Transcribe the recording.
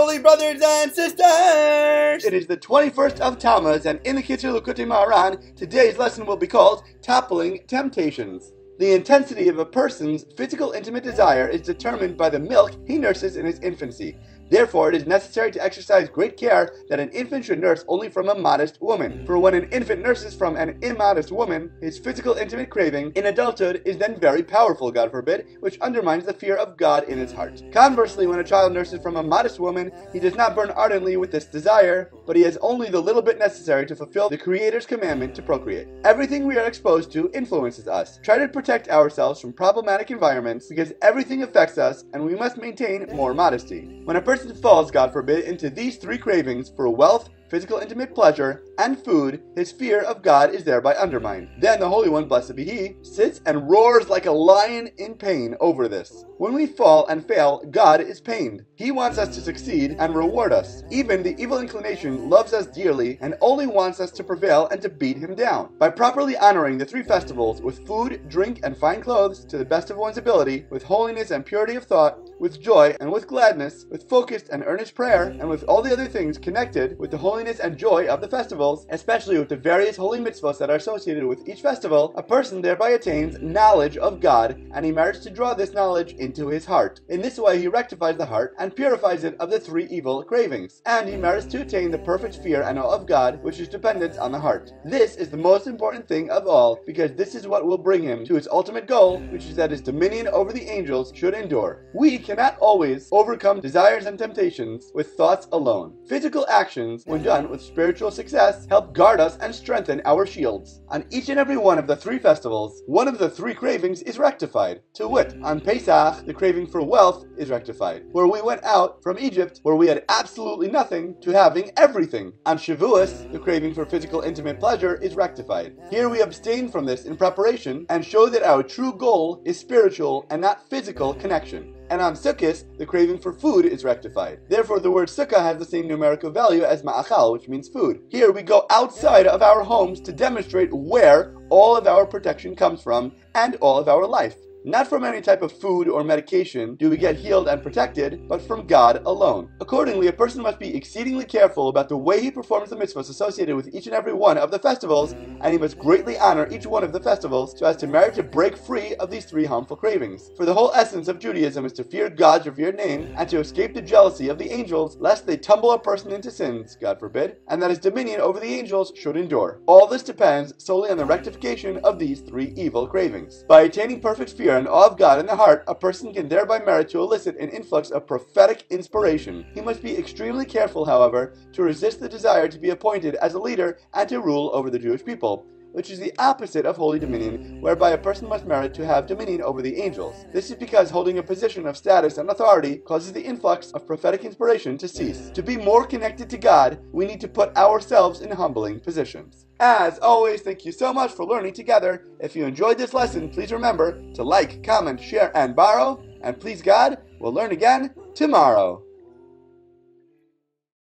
holy brothers and sisters! It is the 21st of TAMUZ, and in the Kitzur Likutei Moharan, today's lesson will be called Toppling Temptations. The intensity of a person's physical intimate desire is determined by the milk he nurses in his infancy. Therefore, it is necessary to exercise great care that an infant should nurse only from a modest woman. For when an infant nurses from an immodest woman, his physical intimate craving in adulthood is then very powerful, God forbid, which undermines the fear of God in his heart. Conversely, when a child nurses from a modest woman, he does not burn ardently with this desire, but he has only the little bit necessary to fulfill the Creator's commandment to procreate. Everything we are exposed to influences us. Try to protect ourselves from problematic environments because everything affects us and we must maintain more modesty. When a person falls, God forbid, into these three cravings for wealth, physical intimate pleasure, and food, his fear of God is thereby undermined. Then the Holy One, blessed be He, sits and roars like a lion in pain over this. When we fall and fail, God is pained. He wants us to succeed and reward us. Even the evil inclination loves us dearly and only wants us to prevail and to beat him down. By properly honoring the three festivals with food, drink, and fine clothes to the best of one's ability, with holiness and purity of thought, with joy and with gladness, with focused and earnest prayer, and with all the other things connected with the holiness and joy of the festivals, especially with the various holy mitzvahs that are associated with each festival, a person thereby attains knowledge of God, and he merits to draw this knowledge into his heart. In this way he rectifies the heart and purifies it of the three evil cravings, and he merits to attain the perfect fear and awe of God, which is dependent on the heart. This is the most important thing of all, because this is what will bring him to his ultimate goal, which is that his dominion over the angels should endure. We cannot always overcome desires and temptations with thoughts alone. Physical actions, when done with spiritual success, help guard us and strengthen our shields. On each and every one of the three festivals, one of the three cravings is rectified. To wit, on Pesach, the craving for wealth is rectified, where we went out from Egypt, where we had absolutely nothing, to having everything. On Shavuos, the craving for physical intimate pleasure is rectified. Here we abstain from this in preparation and show that our true goal is spiritual and not physical connection. And on Sukkot, the craving for food is rectified. Therefore, the word sukkah has the same numerical value as ma'achal, which means food. Here we go outside of our homes to demonstrate where all of our protection comes from and all of our life. Not from any type of food or medication do we get healed and protected, but from God alone. Accordingly, a person must be exceedingly careful about the way he performs the mitzvahs associated with each and every one of the festivals, and he must greatly honor each one of the festivals so as to merit to break free of these three harmful cravings. For the whole essence of Judaism is to fear God's revered name and to escape the jealousy of the angels, lest they tumble a person into sins, God forbid, and that his dominion over the angels should endure. All this depends solely on the rectification of these three evil cravings. By attaining perfect fear and awe of God in the heart, a person can thereby merit to elicit an influx of prophetic inspiration. He must be extremely careful, however, to resist the desire to be appointed as a leader and to rule over the Jewish people, which is the opposite of holy dominion, whereby a person must merit to have dominion over the angels. This is because holding a position of status and authority causes the influx of prophetic inspiration to cease. To be more connected to God, we need to put ourselves in humbling positions. As always, thank you so much for learning together. If you enjoyed this lesson, please remember to like, comment, share, and borrow. And please God, we'll learn again tomorrow.